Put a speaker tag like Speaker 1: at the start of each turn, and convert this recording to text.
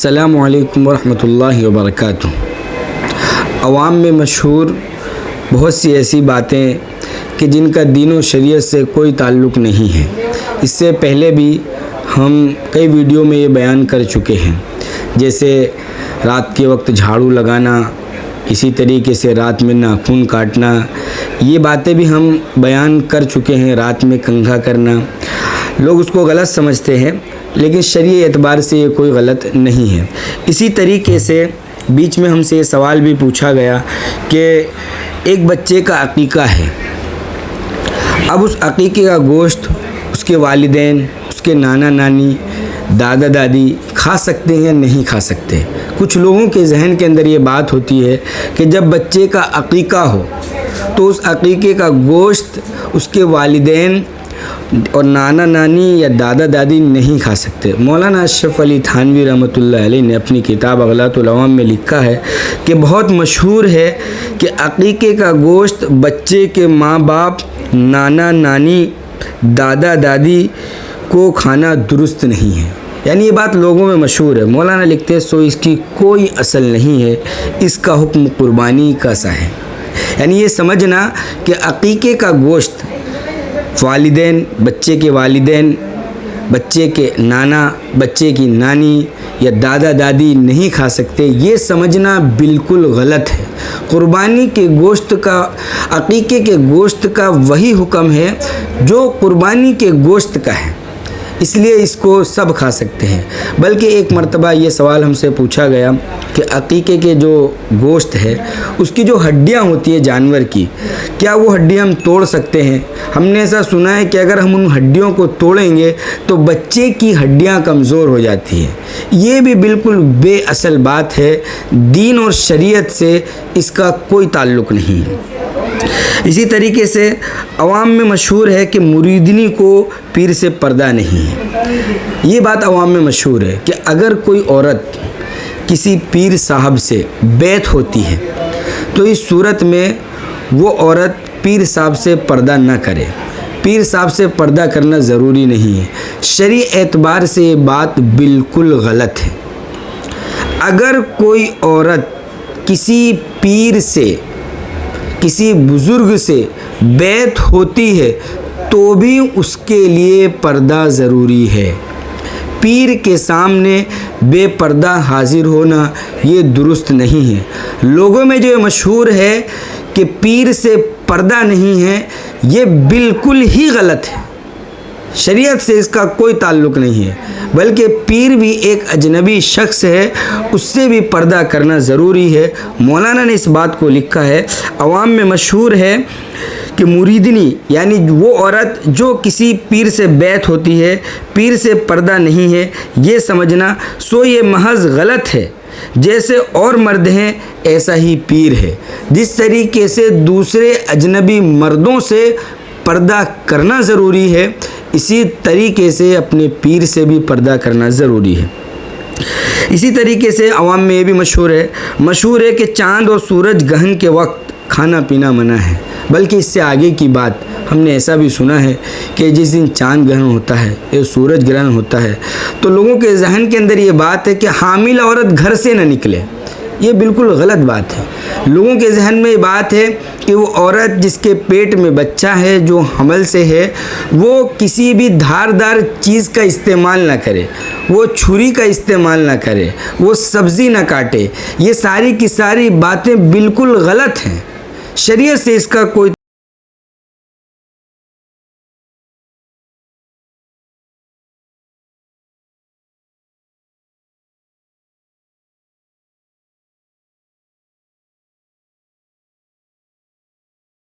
Speaker 1: السلام علیکم ورحمۃ اللہ وبرکاتہ۔ عوام میں مشہور بہت سی ایسی باتیں کہ جن کا دین و شریعت سے کوئی تعلق نہیں ہے، اس سے پہلے بھی ہم کئی ویڈیو میں یہ بیان کر چکے ہیں، جیسے رات کے وقت جھاڑو لگانا، اسی طریقے سے رات میں ناخن کاٹنا، یہ باتیں بھی ہم بیان کر چکے ہیں۔ رات میں کنگھا کرنا، لوگ اس کو غلط سمجھتے ہیں، لیکن شرعی اعتبار سے یہ کوئی غلط نہیں ہے۔ اسی طریقے سے بیچ میں ہم سے یہ سوال بھی پوچھا گیا کہ ایک بچے کا عقیقہ ہے، اب اس عقیقے کا گوشت اس کے والدین، اس کے نانا نانی، دادا دادی کھا سکتے ہیں یا نہیں کھا سکتے؟ کچھ لوگوں کے ذہن کے اندر یہ بات ہوتی ہے کہ جب بچے کا عقیقہ ہو تو اس عقیقے کا گوشت اس کے والدین اور نانا نانی یا دادا دادی نہیں کھا سکتے۔ مولانا اشرف علی تھانوی رحمۃ اللہ علیہ نے اپنی کتاب اغلاط العوام میں لکھا ہے کہ بہت مشہور ہے کہ عقیقے کا گوشت بچے کے ماں باپ، نانا نانی، دادا دادی کو کھانا درست نہیں ہے، یعنی یہ بات لوگوں میں مشہور ہے۔ مولانا لکھتے ہیں سو اس کی کوئی اصل نہیں ہے، اس کا حکم قربانی کا سا ہے۔ یعنی یہ سمجھنا کہ عقیقے کا گوشت والدین، بچے کے والدین، بچے کے نانا، بچے کی نانی یا دادا دادی نہیں کھا سکتے، یہ سمجھنا بالکل غلط ہے۔ قربانی کے گوشت کا، عقیقے کے گوشت کا وہی حکم ہے جو قربانی کے گوشت کا ہے، اس لیے اس کو سب کھا سکتے ہیں۔ بلکہ ایک مرتبہ یہ سوال ہم سے پوچھا گیا کہ عقیقے کے جو گوشت ہے اس کی جو ہڈیاں ہوتی ہیں جانور کی، کیا وہ ہڈیاں ہم توڑ سکتے ہیں؟ ہم نے ایسا سنا ہے کہ اگر ہم ان ہڈیوں کو توڑیں گے تو بچے کی ہڈیاں کمزور ہو جاتی ہیں۔ یہ بھی بالکل بے اصل بات ہے، دین اور شریعت سے اس کا کوئی تعلق نہیں ہے۔ اسی طریقے سے عوام میں مشہور ہے کہ مریدنی کو پیر سے پردہ نہیں ہے۔ یہ بات عوام میں مشہور ہے کہ اگر کوئی عورت کسی پیر صاحب سے بیعت ہوتی ہے تو اس صورت میں وہ عورت پیر صاحب سے پردہ نہ کرے۔ پیر صاحب سے پردہ کرنا ضروری نہیں ہے، شرعی اعتبار سے یہ بات بالکل غلط ہے۔ اگر کوئی عورت کسی پیر سے، کسی بزرگ سے بیعت ہوتی ہے تو بھی اس کے لیے پردہ ضروری ہے۔ پیر کے سامنے بے پردہ حاضر ہونا یہ درست نہیں ہے۔ لوگوں میں جو یہ مشہور ہے کہ پیر سے پردہ نہیں ہے، یہ بالکل ہی غلط ہے، شریعت سے اس کا کوئی تعلق نہیں ہے، بلکہ پیر بھی ایک اجنبی شخص ہے، اس سے بھی پردہ کرنا ضروری ہے۔ مولانا نے اس بات کو لکھا ہے، عوام میں مشہور ہے کہ مریدنی یعنی وہ عورت جو کسی پیر سے بیعت ہوتی ہے، پیر سے پردہ نہیں ہے، یہ سمجھنا سو یہ محض غلط ہے۔ جیسے اور مرد ہیں ایسا ہی پیر ہے۔ جس طریقے سے دوسرے اجنبی مردوں سے پردہ کرنا ضروری ہے، اسی طریقے سے اپنے پیر سے بھی پردہ کرنا ضروری ہے۔ اسی طریقے سے عوام میں یہ بھی مشہور ہے کہ چاند اور سورج گرہن کے وقت کھانا پینا منع ہے۔ بلکہ اس سے آگے کی بات ہم نے ایسا بھی سنا ہے کہ جس دن چاند گرہن ہوتا ہے یا سورج گرہن ہوتا ہے تو لوگوں کے ذہن کے اندر یہ بات ہے کہ حامل عورت گھر سے نہ نکلے۔ یہ بالکل غلط بات ہے۔ لوگوں کے ذہن میں یہ بات ہے کہ وہ عورت جس کے پیٹ میں بچہ ہے، جو حمل سے ہے، وہ کسی بھی دھاردار چیز کا استعمال نہ کرے، وہ چھری کا استعمال نہ کرے، وہ سبزی نہ کاٹے۔ یہ ساری کی ساری باتیں بالکل غلط ہیں، شریعت سے اس کا کوئی